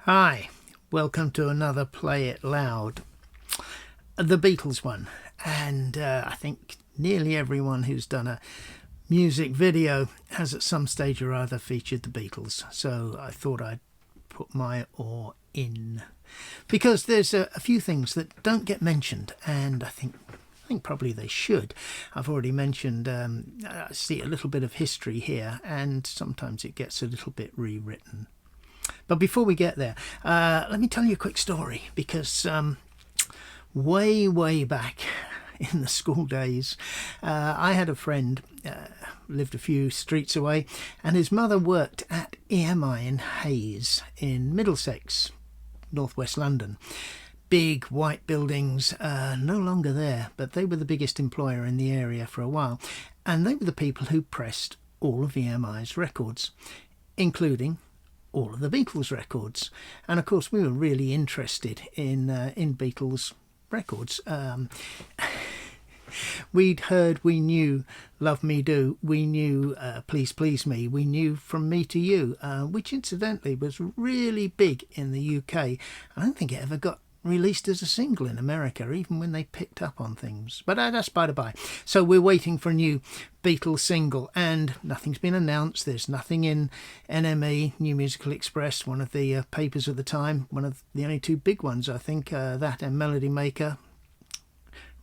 Hi, welcome to another Play It Loud, the Beatles one. And I think nearly everyone who's done a music video has at some stage or other featured the Beatles. So I thought I'd put my oar in. Because there's a few things that don't get mentioned, and I think probably they should. I've already mentioned, I see a little bit of history here, and sometimes it gets a little bit rewritten. But before we get there, let me tell you a quick story, because way back in the school days, I had a friend, lived a few streets away, and his mother worked at EMI in Hayes in Middlesex, northwest London. Big white buildings, no longer there, but they were the biggest employer in the area for a while, and they were the people who pressed all of EMI's records, including all of the Beatles records. And of course we were really interested in Beatles records. We'd heard, we knew Love Me Do, we knew Please Please Me, we knew From Me to You, which incidentally was really big in the UK. I don't think it ever got released as a single in America, even when they picked up on things. But that's by the by. So we're waiting for a new Beatles single, and nothing's been announced. There's nothing in NME, New Musical Express, one of the papers at the time, one of the only two big ones, I think, that and Melody Maker.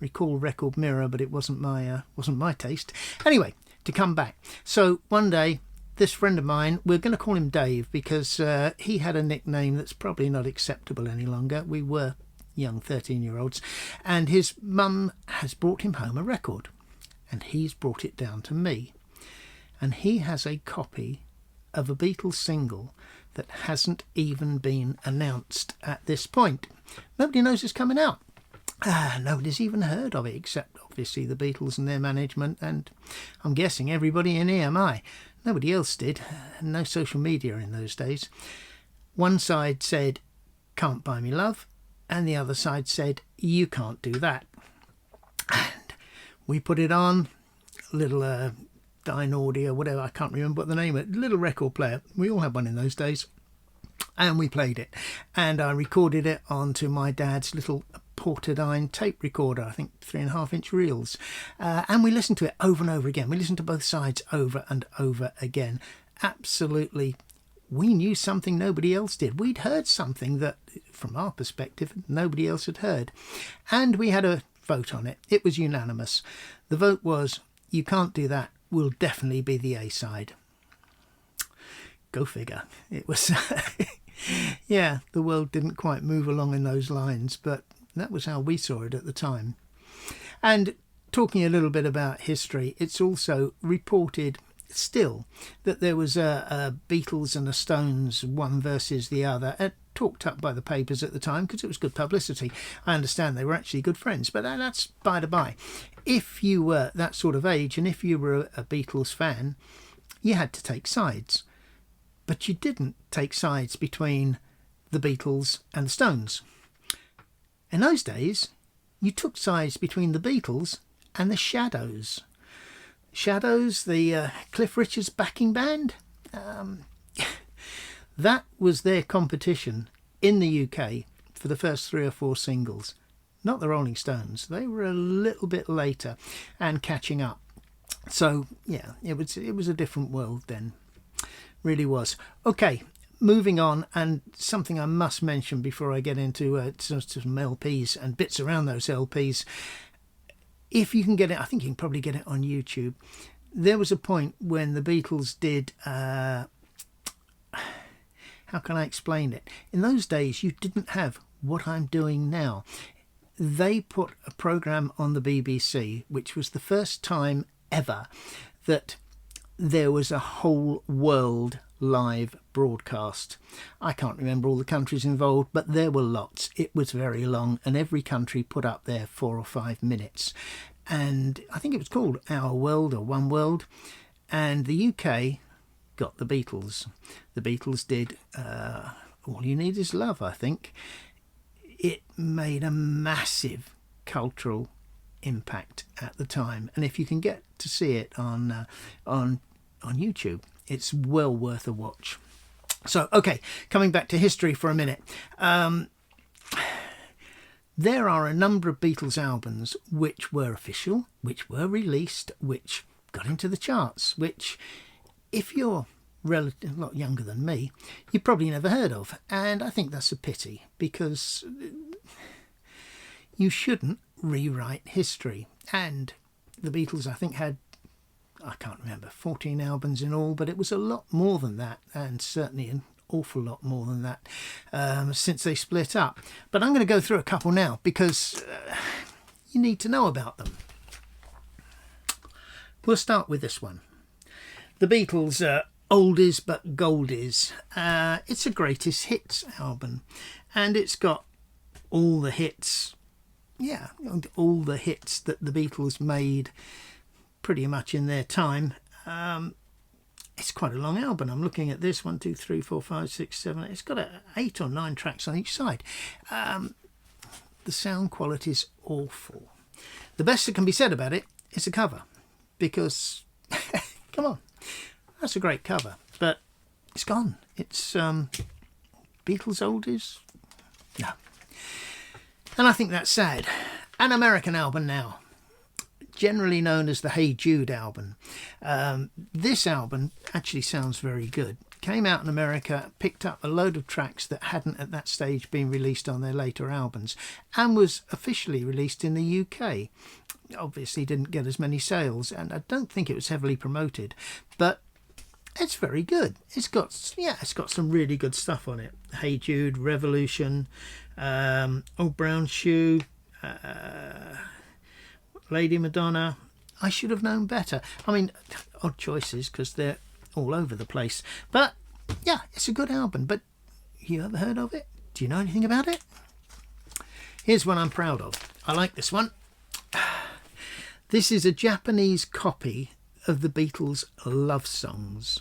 Recall Record Mirror, but it wasn't my taste. Anyway, to come back. So one day, this friend of mine, we're going to call him Dave because he had a nickname that's probably not acceptable any longer. We were young 13-year-olds, and his mum has brought him home a record, and he's brought it down to me, and he has a copy of a Beatles single that hasn't even been announced at this point. Nobody knows it's coming out. Nobody's even heard of it, except obviously the Beatles and their management, and I'm guessing everybody in EMI. Nobody else did. No social media in those days. One side said, "Can't Buy Me Love," and the other side said, "You can't do that." And we put it on, a little Dine Audio, whatever, I can't remember what the name of it, little record player. We all had one in those days. And we played it. And I recorded it onto my dad's little Portadine tape recorder, I think 3.5-inch reels, and we listened to it over and over again. We listened to both sides over and over again. Absolutely, we knew something nobody else did. We'd heard something that, from our perspective, nobody else had heard, and we had a vote on it. It was unanimous. The vote was, "You Can't Do That" will definitely be the A-side. Go figure. It was yeah, the world didn't quite move along in those lines, but that was how we saw it at the time. And talking a little bit about history, it's also reported still that there was a Beatles and the Stones, one versus the other, talked up by the papers at the time because it was good publicity. I understand they were actually good friends, but that's by the by. If you were that sort of age and if you were a Beatles fan, you had to take sides. But you didn't take sides between the Beatles and the Stones. In those days, you took sides between the Beatles and the Shadows. Shadows, the Cliff Richards backing band, that was their competition in the UK for the first 3 or 4 singles. Not the Rolling Stones. They were a little bit later and catching up. So, yeah, it was a different world then. Really was. Okay. Moving on, and something I must mention before I get into some LPs and bits around those LPs. If you can get it, I think you can probably get it on YouTube. There was a point when the Beatles did, how can I explain it? In those days, you didn't have What I'm Doing Now. They put a programme on the BBC, which was the first time ever that there was a whole world live broadcast. I can't remember all the countries involved, but there were lots. It was very long, and every country put up their 4 or 5 minutes. And I think it was called Our World or One World. And the UK got the Beatles. The Beatles did All You Need Is Love, I think. It made a massive cultural impact at the time, and if you can get to see it on YouTube, it's well worth a watch. So, okay, coming back to history for a minute. There are a number of Beatles albums which were official, which were released, which got into the charts, which, if you're a lot younger than me, you probably never heard of. And I think that's a pity, because you shouldn't rewrite history. And the Beatles, I think, had, I can't remember, 14 albums in all, but it was a lot more than that, and certainly an awful lot more than that since they split up. But I'm going to go through a couple now, because you need to know about them. We'll start with this one. The Beatles' Oldies but Goldies. It's a greatest hits album, and it's got all the hits, all the hits that the Beatles made pretty much in their time. It's quite a long album. I'm looking at this, 1, 2, 3, 4, 5, 6, 7. It's got 8 or 9 tracks on each side. The sound quality is awful. The best that can be said about it is a cover, because come on, that's a great cover, but it's gone. It's Beatles Oldies, no. And I think that's sad. An American album now, generally known as the Hey Jude album. This album actually sounds very good. Came out in America, picked up a load of tracks that hadn't at that stage been released on their later albums, and was officially released in the UK. Obviously didn't get as many sales, and I don't think it was heavily promoted, but it's very good. It's got some really good stuff on it. Hey Jude, Revolution, Old Brown Shoe, Lady Madonna, I Should Have Known Better. I mean, odd choices, because they're all over the place. But yeah, it's a good album. But you ever heard of it? Do you know anything about it? Here's one I'm proud of. I like this one. This is a Japanese copy of the Beatles' Love Songs.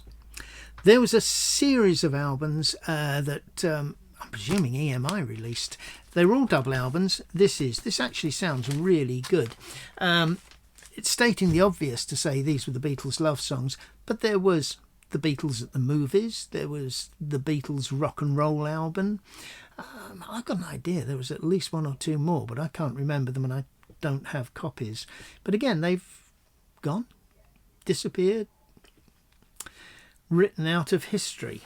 There was a series of albums that I'm presuming EMI released. They were all double albums. This actually sounds really good. It's stating the obvious to say these were the Beatles' love songs, but there was the Beatles at the movies. There was the Beatles rock and roll album. I've got an idea there was at least 1 or 2 more, but I can't remember them, and I don't have copies. But again, they've gone, disappeared, written out of history.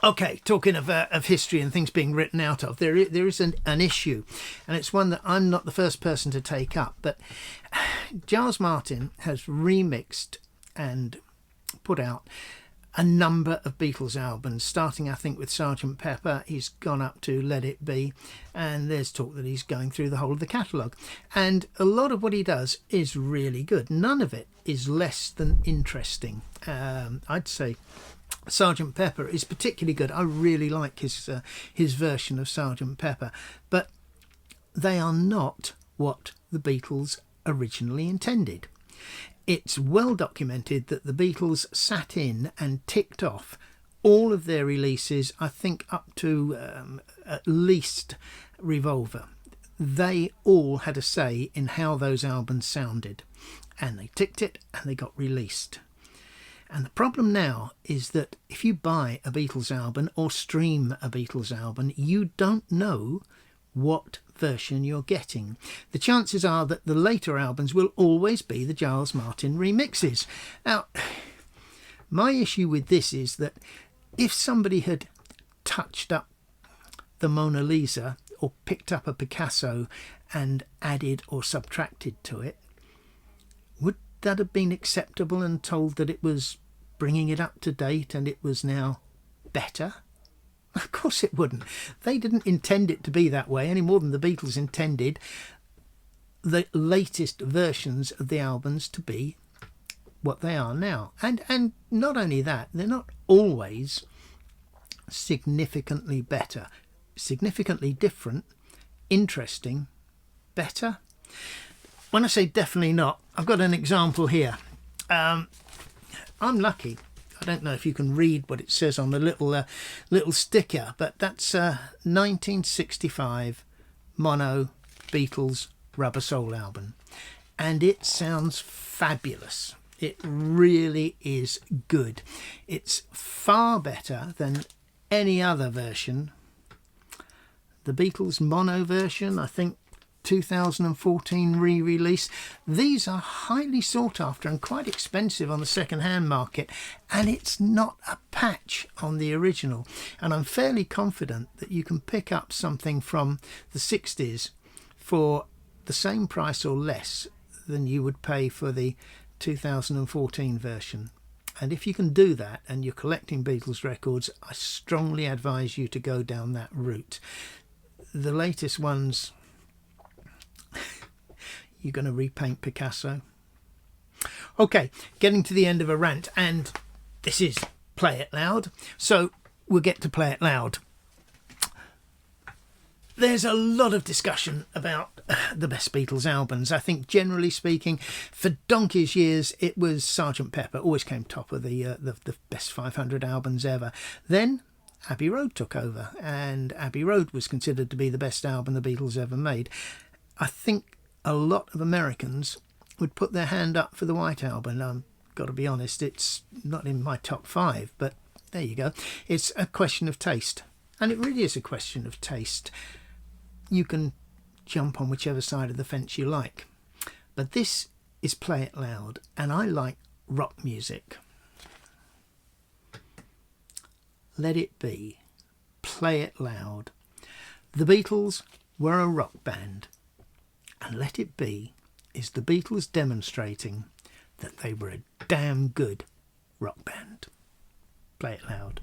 Okay, talking of history and things being written out of, there is an issue, and it's one that I'm not the first person to take up, but Giles Martin has remixed and put out a number of Beatles albums, starting I think with Sgt. Pepper. He's gone up to Let It Be, and there's talk that he's going through the whole of the catalogue, and a lot of what he does is really good. None of it is less than interesting. I'd say Sgt. Pepper is particularly good. I really like his version of Sgt. Pepper, but they are not what the Beatles originally intended. It's well documented that the Beatles sat in and ticked off all of their releases, I think up to at least Revolver. They all had a say in how those albums sounded, and they ticked it and they got released. And the problem now is that if you buy a Beatles album or stream a Beatles album, you don't know what version you're getting. The chances are that the later albums will always be the Giles Martin remixes. Now, my issue with this is that if somebody had touched up the Mona Lisa or picked up a Picasso and added or subtracted to it, would that have been acceptable and told that it was bringing it up to date and it was now better? Of course it wouldn't. They didn't intend it to be that way any more than the Beatles intended the latest versions of the albums to be what they are now. And not only that, they're not always significantly better, significantly different, interesting, better. When I say definitely not, I've got an example here. I'm lucky. I don't know if you can read what it says on the little sticker, but that's 1965 mono Beatles Rubber Soul album, and it sounds fabulous. It really is good. It's far better than any other version. The Beatles mono version, I think 2014 re-release. These are highly sought after and quite expensive on the second-hand market, and it's not a patch on the original. And I'm fairly confident that you can pick up something from the 60s for the same price or less than you would pay for the 2014 version. And if you can do that and you're collecting Beatles records, I strongly advise you to go down that route. The latest ones, you're going to repaint Picasso. Okay, getting to the end of a rant, and this is Play It Loud, so we'll get to Play It Loud. There's a lot of discussion about the best Beatles albums. I think, generally speaking, for donkey's years, it was Sgt. Pepper. Always came top of the best 500 albums ever. Then Abbey Road took over, and Abbey Road was considered to be the best album the Beatles ever made. I think a lot of Americans would put their hand up for the White Album. I've got to be honest, it's not in my top 5, but there you go. It's a question of taste, and it really is a question of taste. You can jump on whichever side of the fence you like, but this is Play It Loud, and I like rock music. Let it be. Play It Loud. The Beatles were a rock band, and Let It Be is the Beatles demonstrating that they were a damn good rock band. Play it loud.